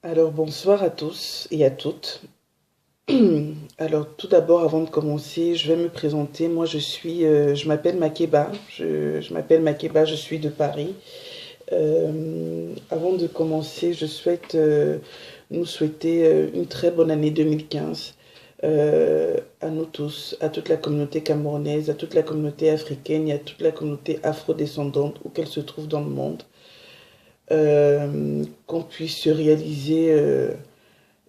Alors bonsoir à tous et à toutes. Alors tout d'abord, avant de commencer, je vais me présenter. Moi, je m'appelle Makeba. Je m'appelle Makeba, je suis de Paris. Avant de commencer, je souhaite nous souhaiter une très bonne année 2015 à nous tous, à toute la communauté camerounaise, à toute la communauté africaine et à toute la communauté afrodescendante où qu'elle se trouve dans le monde. Qu'on puisse réaliser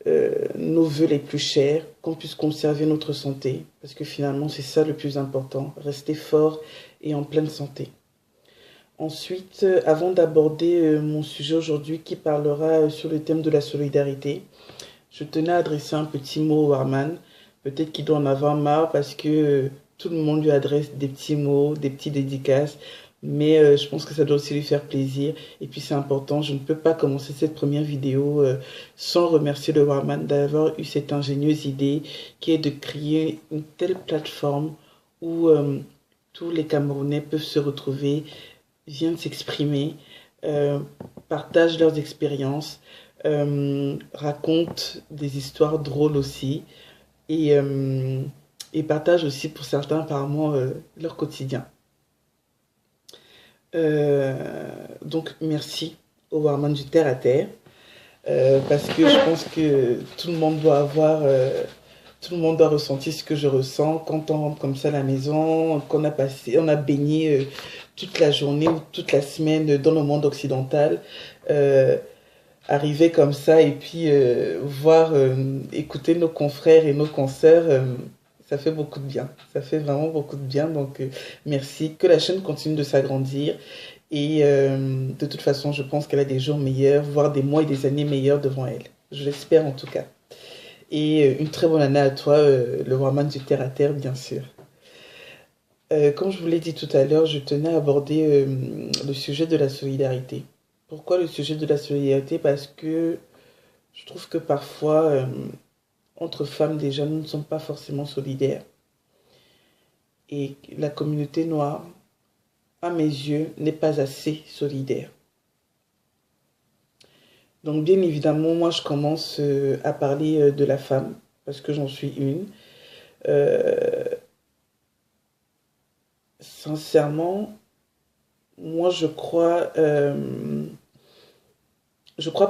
nos vœux les plus chers, qu'on puisse conserver notre santé, parce que finalement c'est ça le plus important, rester fort et en pleine santé. Ensuite, avant d'aborder mon sujet aujourd'hui qui parlera sur le thème de la solidarité, je tenais à adresser un petit mot au Warman. Peut-être qu'il doit en avoir marre parce que tout le monde lui adresse des petits mots, des petits dédicaces. Mais je pense que ça doit aussi lui faire plaisir. Et puis c'est important, je ne peux pas commencer cette première vidéo sans remercier le Warman d'avoir eu cette ingénieuse idée qui est de créer une telle plateforme où tous les Camerounais peuvent se retrouver, viennent s'exprimer, euh, partagent leurs expériences, racontent des histoires drôles aussi et, euh, et partagent aussi pour certains apparemment leur quotidien. Donc merci au Warman du Terre à Terre parce que je pense que tout le monde doit avoir, tout le monde doit ressentir ce que je ressens quand on rentre comme ça à la maison, qu'on a passé, on a baigné toute la journée ou toute la semaine dans le monde occidental. Euh, Arriver comme ça et puis voir, écouter nos confrères et nos consoeurs, ça fait beaucoup de bien. Ça fait vraiment beaucoup de bien. Donc, merci. Que la chaîne continue de s'agrandir. Et de toute façon, je pense qu'elle a des jours meilleurs, voire des mois et des années meilleurs devant elle. Je l'espère en tout cas. Et une très bonne année à toi, le Warman du Terre à Terre, bien sûr. Comme je vous l'ai dit tout à l'heure, je tenais à aborder le sujet de la solidarité. Pourquoi le sujet de la solidarité? Parce que je trouve que parfois, entre femmes déjà, nous ne sommes pas forcément solidaires. Et la communauté noire, à mes yeux, n'est pas assez solidaire. Donc bien évidemment, moi je commence à parler de la femme, parce que j'en suis une. Euh, Sincèrement, moi je crois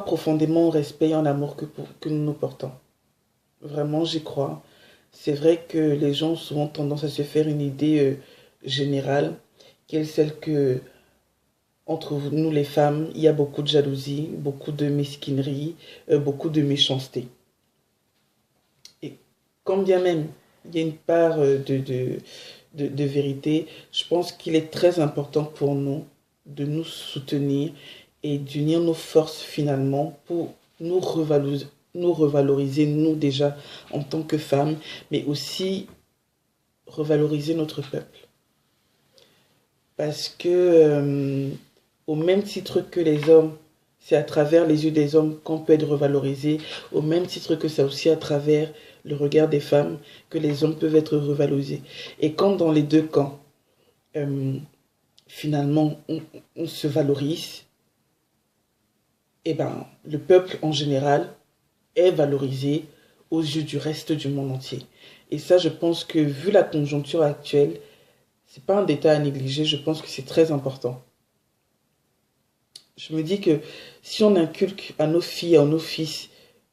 profondément au respect et en amour que nous nous portons. Vraiment, j'y crois. C'est vrai que les gens ont souvent tendance à se faire une idée générale, qui est celle que entre nous les femmes, il y a beaucoup de jalousie, beaucoup de mesquinerie, beaucoup de méchanceté. Et quand bien même il y a une part de vérité, je pense qu'il est très important pour nous de nous soutenir et d'unir nos forces finalement pour nous revaloriser, nous déjà en tant que femmes, mais aussi revaloriser notre peuple. Parce que au même titre que les hommes, c'est à travers les yeux des hommes qu'on peut être revalorisé, au même titre que c'est aussi à travers le regard des femmes que les hommes peuvent être revalorisés. Et quand dans les deux camps, euh, finalement, on se valorise, eh ben, le peuple en général est valorisé aux yeux du reste du monde entier. Et ça, je pense que vu la conjoncture actuelle, c'est pas un détail à négliger, je pense que c'est très important. Je me dis que si on inculque à nos filles, à nos fils,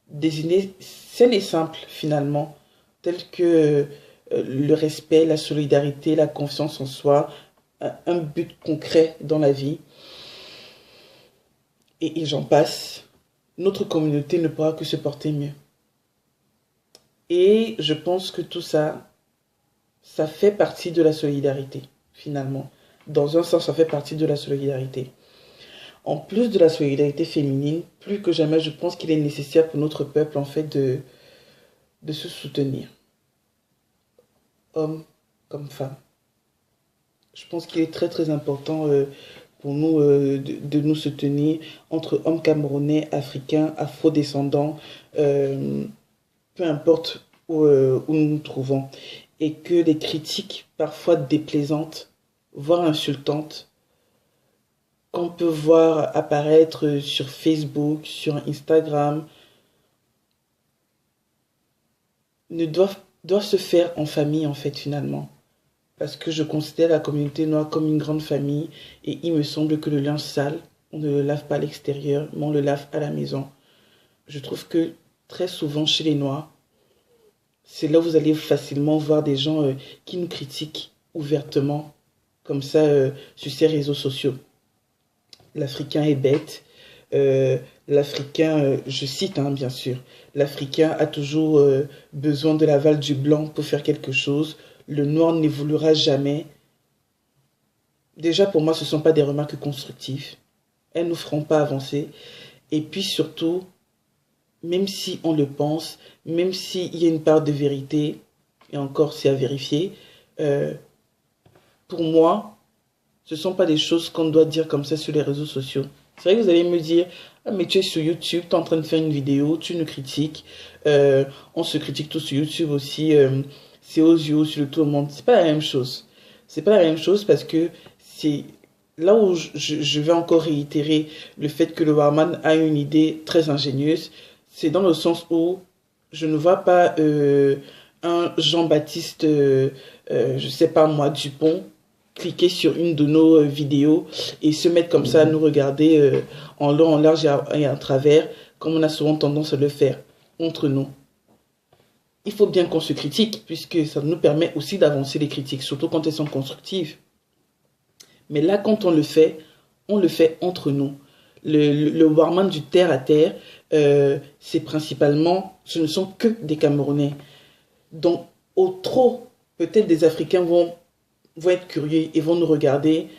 des idées saines et simples finalement, telles que le respect, la solidarité, la confiance en soi, un but concret dans la vie, et j'en passe, notre communauté ne pourra que se porter mieux. Et je pense que tout ça, ça fait partie de la solidarité, finalement. Dans un sens, ça fait partie de la solidarité. En plus de la solidarité féminine, plus que jamais, je pense qu'il est nécessaire pour notre peuple, en fait, de se soutenir, hommes comme femmes. Je pense qu'il est très, très important pour nous de nous soutenir entre hommes camerounais, africains, afro-descendants, euh, peu importe où nous nous trouvons. Et que les critiques, parfois déplaisantes, voire insultantes, qu'on peut voir apparaître sur Facebook, sur Instagram, doivent se faire en famille, en fait, finalement. Parce que je considère la communauté noire comme une grande famille et il me semble que le linge sale, on ne le lave pas à l'extérieur, mais on le lave à la maison. Je trouve que très souvent chez les Noirs, c'est là où vous allez facilement voir des gens qui nous critiquent ouvertement, comme ça, sur ces réseaux sociaux. L'Africain est bête. L'Africain, je cite hein, bien sûr, l'Africain a toujours besoin de l'aval du blanc pour faire quelque chose. Le noir n'évoluera jamais. Déjà, pour moi, ce ne sont pas des remarques constructives. Elles ne nous feront pas avancer. Et puis surtout, même si on le pense, même s'il y a une part de vérité, et encore c'est à vérifier, pour moi, ce ne sont pas des choses qu'on doit dire comme ça sur les réseaux sociaux. C'est vrai que vous allez me dire, ah, mais tu es sur YouTube, tu es en train de faire une vidéo, tu nous critiques, on se critique tous sur YouTube aussi, c'est aux yeux, sur le tout le monde. C'est pas la même chose. C'est pas la même chose parce que c'est là où je vais encore réitérer le fait que le barman a une idée très ingénieuse. C'est dans le sens où je ne vois pas un Jean-Baptiste, je sais pas moi, Dupont, cliquer sur une de nos vidéos et se mettre comme ça à nous regarder en long, en large et à travers, comme on a souvent tendance à le faire entre nous. Il faut bien qu'on se critique, puisque ça nous permet aussi d'avancer les critiques, surtout quand elles sont constructives. Mais là, quand on le fait entre nous. Le barman du terre à terre, c'est principalement, ce ne sont que des Camerounais. Donc, au trop, peut-être des Africains vont être curieux et vont nous regarder,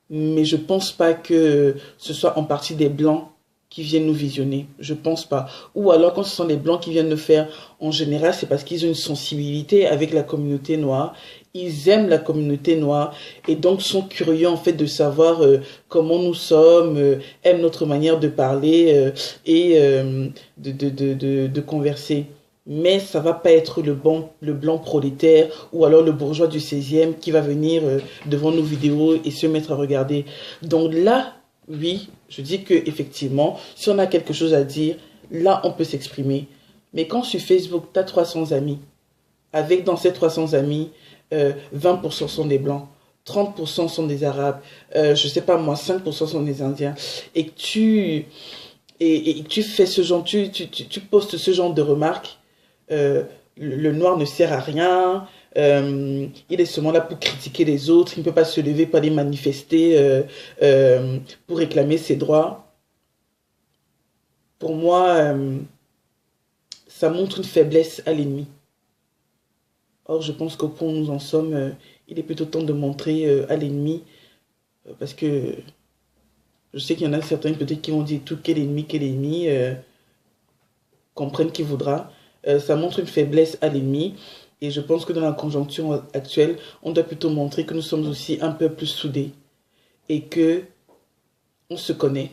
mais je pense pas que ce soit en partie des Blancs qui viennent nous visionner. Je pense pas. Ou alors, quand ce sont les Blancs qui viennent le faire, en général, c'est parce qu'ils ont une sensibilité avec la communauté noire. Ils aiment la communauté noire et donc sont curieux en fait de savoir comment nous sommes, aiment notre manière de parler et de converser. Mais ça va pas être le blanc prolétaire ou alors le bourgeois du 16e qui va venir devant nos vidéos et se mettre à regarder. Donc là, oui, je dis que effectivement, si on a quelque chose à dire, là on peut s'exprimer. Mais quand sur Facebook, tu as 300 amis, avec dans ces 300 amis, 20% sont des blancs, 30% sont des arabes, je sais pas moi, 5% sont des indiens, et que tu fais ce genre, tu postes ce genre de remarques, le noir ne sert à rien, il est seulement là pour critiquer les autres, il ne peut pas se lever pour aller manifester pour réclamer ses droits. Pour moi, ça montre une faiblesse à l'ennemi. Or, je pense qu'au point où nous en sommes, il est plutôt temps de montrer à l'ennemi, parce que je sais qu'il y en a certains peut-être qui vont dire tout quel ennemi, comprenne qui voudra. Ça montre une faiblesse à l'ennemi, et je pense que dans la conjoncture actuelle, on doit plutôt montrer que nous sommes aussi un peu plus soudés, et que on se connaît,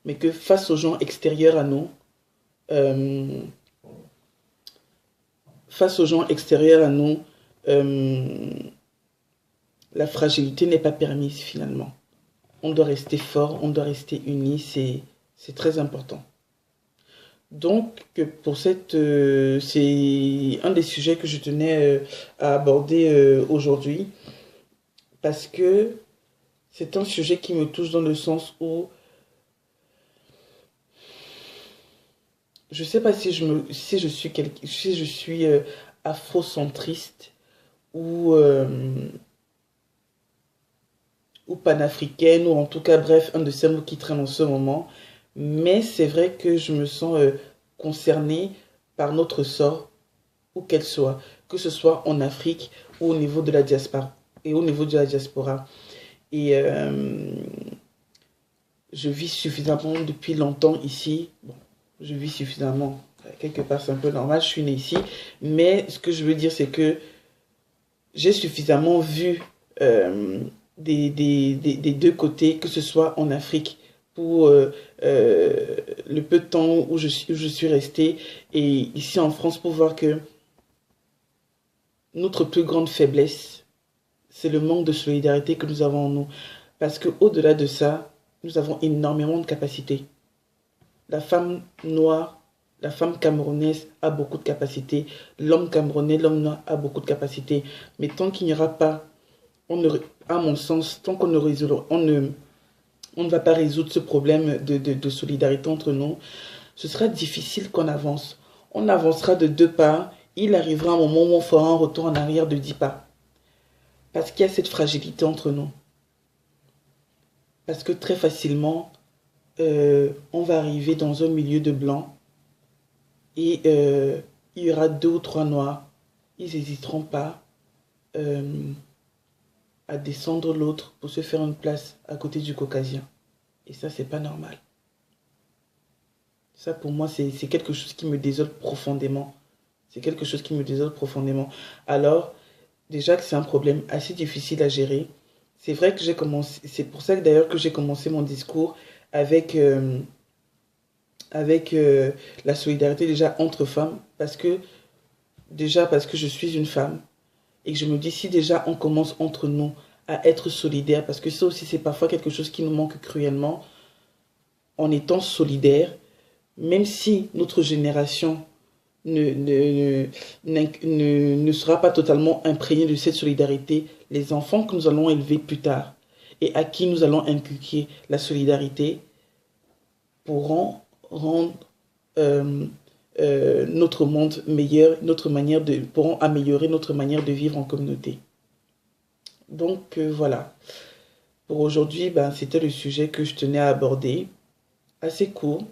mais que face aux gens extérieurs à nous, la fragilité n'est pas permise finalement. On doit rester fort, on doit rester unis, c'est très important. Donc, pour c'est un des sujets que je tenais à aborder aujourd'hui, parce que c'est un sujet qui me touche dans le sens où je ne sais pas si je suis afrocentriste ou panafricaine, ou en tout cas, bref, un de ces mots qui traîne en ce moment. Mais c'est vrai que je me sens concernée par notre sort, où qu'elle soit, que ce soit en Afrique ou au niveau de la diaspora. Et je vis suffisamment depuis longtemps ici. Bon, je vis suffisamment, quelque part c'est un peu normal, je suis née ici. Mais ce que je veux dire, c'est que j'ai suffisamment vu des deux côtés, que ce soit en Afrique, pour le peu de temps où je suis restée, et ici en France, pour voir que notre plus grande faiblesse, c'est le manque de solidarité que nous avons en nous. Parce qu'au-delà de ça, nous avons énormément de capacités. La femme noire La femme camerounaise a beaucoup de capacités. L'homme camerounais, l'homme noir a beaucoup de capacités. Mais tant qu'il n'y aura pas, à mon sens, tant qu'on ne résout, on ne va pas résoudre ce problème de solidarité entre nous, ce sera difficile qu'on avance. On avancera de 2 pas. Il arrivera un moment où on fera un retour en arrière de 10 pas. Parce qu'il y a cette fragilité entre nous. Parce que très facilement, on va arriver dans un milieu de blancs et il y aura 2 ou 3 noirs. Ils n'hésiteront pas à descendre l'autre pour se faire une place à côté du caucasien. Et ça, c'est pas normal. Ça, pour moi, c'est quelque chose qui me désole profondément. C'est quelque chose qui me désole profondément. Alors, déjà que c'est un problème assez difficile à gérer. C'est vrai que j'ai commencé, c'est pour ça que d'ailleurs que j'ai commencé mon discours avec, la solidarité déjà entre femmes, parce que je suis une femme et que je me dis si déjà on commence entre nous à être solidaires, parce que ça aussi c'est parfois quelque chose qui nous manque cruellement, en étant solidaires, même si notre génération ne sera pas totalement imprégné de cette solidarité, les enfants que nous allons élever plus tard et à qui nous allons inculquer la solidarité pourront rendre notre monde meilleur, pourront améliorer notre manière de vivre en communauté. Donc voilà. Pour aujourd'hui, ben, c'était le sujet que je tenais à aborder. Assez court.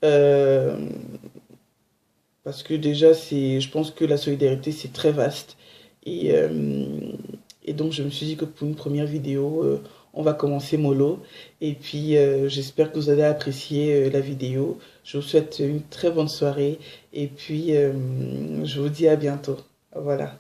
Euh, Parce que déjà, je pense que la solidarité, c'est très vaste. Et, euh, et donc, je me suis dit que pour une première vidéo, on va commencer mollo. Et puis, j'espère que vous allez apprécier la vidéo. Je vous souhaite une très bonne soirée. Et puis, je vous dis à bientôt. Voilà.